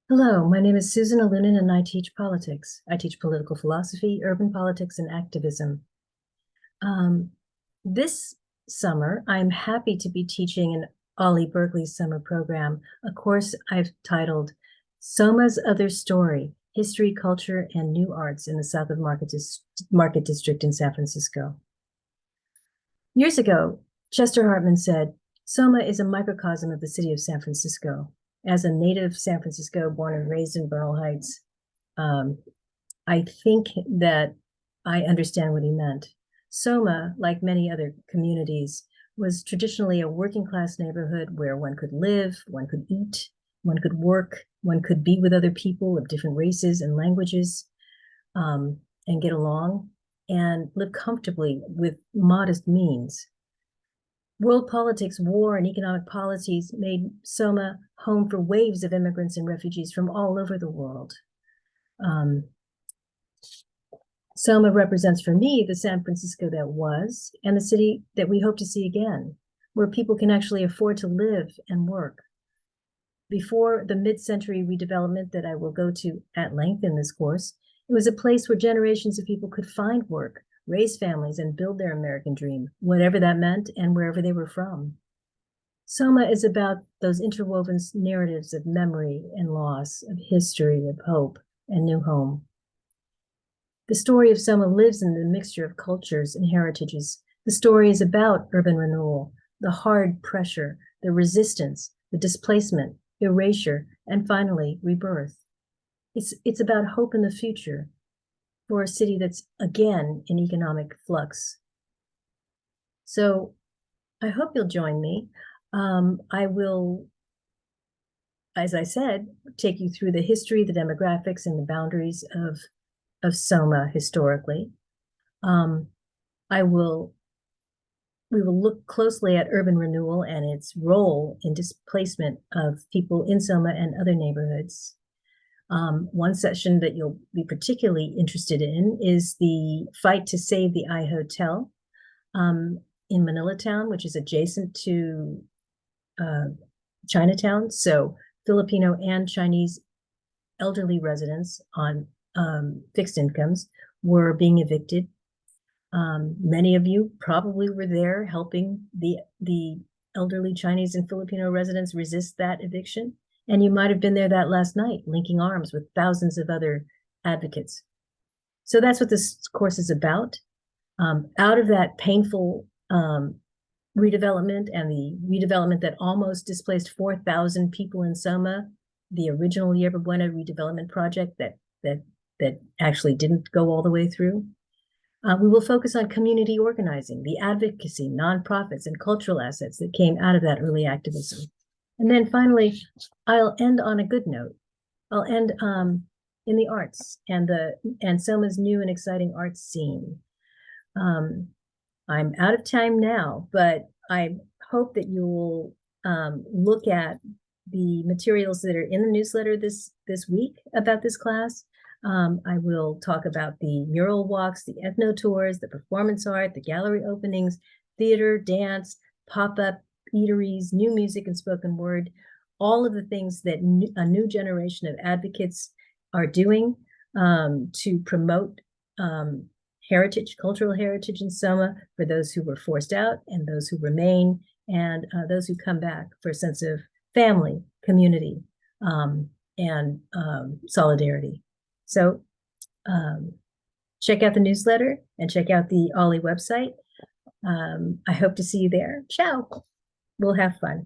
Hello, my name is Susan Alunan and I teach politics. I teach political philosophy, urban politics, and activism. Um, this summer, I'm happy to be teaching in Ollie Berkeley's summer program, a course I've titled SOMA's Other Story, History, Culture, and New Arts in the South of Market District in San Francisco. Years ago, Chester Hartman said, SOMA is a microcosm of the city of San Francisco. As a native San Francisco, born and raised in Borough Heights, I think that I understand what he meant. SOMA, like many other communities, was traditionally a working class neighborhood where one could live, one could eat, one could work, one could be with other people of different races and languages, and get along and live comfortably with modest means. World politics, war, and economic policies made SOMA home for waves of immigrants and refugees from all over the world. SOMA represents for me the San Francisco that was and the city that we hope to see again, where people can actually afford to live and work. Before the mid-century redevelopment that I will go to at length in this course, it was a place where generations of people could find work, raise families, and build their American dream, whatever that meant and wherever they were from. SOMA is about those interwoven narratives of memory and loss, of history, of hope, and new home. The story of SOMA lives in the mixture of cultures and heritages. The story is about urban renewal, the hard pressure, the resistance, the displacement, erasure, and finally, rebirth. It's about hope in the future for a city that's again in economic flux. So I hope you'll join me. I will, as I said, take you through the history, the demographics, and the boundaries of SOMA historically. We will look closely at urban renewal and its role in displacement of people in SOMA and other neighborhoods. One session that you'll be particularly interested in is the fight to save the I Hotel in Manila Town, which is adjacent to Chinatown. So Filipino and Chinese elderly residents on fixed incomes were being evicted. Many of you probably were there helping the elderly Chinese and Filipino residents resist that eviction. And you might have been there that last night, linking arms with thousands of other advocates. So that's what this course is about. Out of that painful redevelopment and the redevelopment that almost displaced 4,000 people in SOMA, the original Yerba Buena redevelopment project that actually didn't go all the way through. We will focus on community organizing, the advocacy, nonprofits, and cultural assets that came out of that early activism. And then finally, I'll end on a good note. I'll end in the arts and SOMA's new and exciting arts scene. I'm out of time now, but I hope that you will look at the materials that are in the newsletter this week about this class. I will talk about the mural walks, the ethno tours, the performance art, the gallery openings, theater, dance, pop-up eateries, new music and spoken word, all of the things that a new generation of advocates are doing to promote heritage, cultural heritage in SOMA for those who were forced out and those who remain and those who come back for a sense of family, community, and solidarity. So check out the newsletter and check out the Ollie website. I hope to see you there. Ciao. We'll have fun.